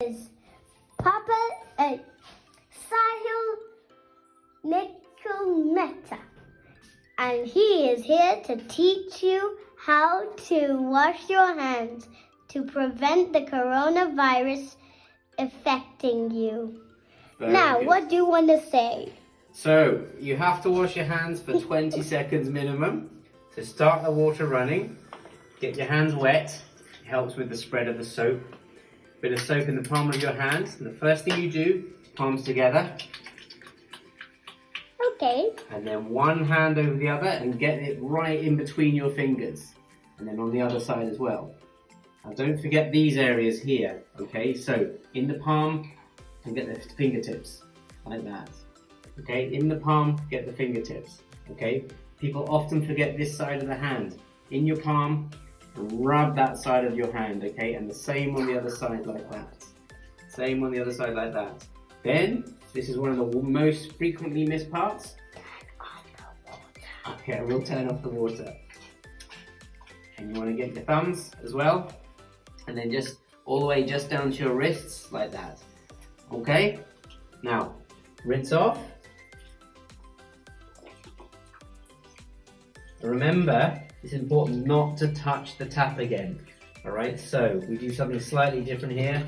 is Papa Sahil Mehta, and he is here to teach you how to wash your hands to prevent the coronavirus affecting you. Now, what do you want to say? So, you have to wash your hands for 20 seconds minimum. To start the water running, get your hands wet. It helps with the spread of the soap. Bit of soap in the palm of your hands. And the first thing you do, palms together. Okay. And then one hand over the other and get it right in between your fingers. And then on the other side as well. Now don't forget these areas here, okay? So in the palm, and get the fingertips, like that. Okay, in the palm, get the fingertips, okay? People often forget this side of the hand. In your palm, rub that side of your hand, okay? And the same on the other side like that. Same on the other side like that. Then, this is one of the most frequently missed parts. Turn off the water. Okay, we'll turn off the water. And you want to get your thumbs as well. And then just all the way just down to your wrists like that. Okay? Now, rinse off. Remember, it's important not to touch the tap again. Alright, so we do something slightly different here.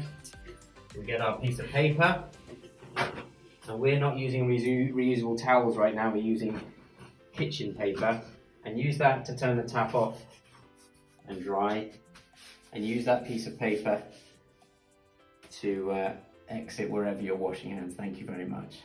We get our piece of paper. And we're not using reusable towels right now, we're using kitchen paper. And use that to turn the tap off and dry. And use that piece of paper to exit wherever you're washing your hands. Thank you very much.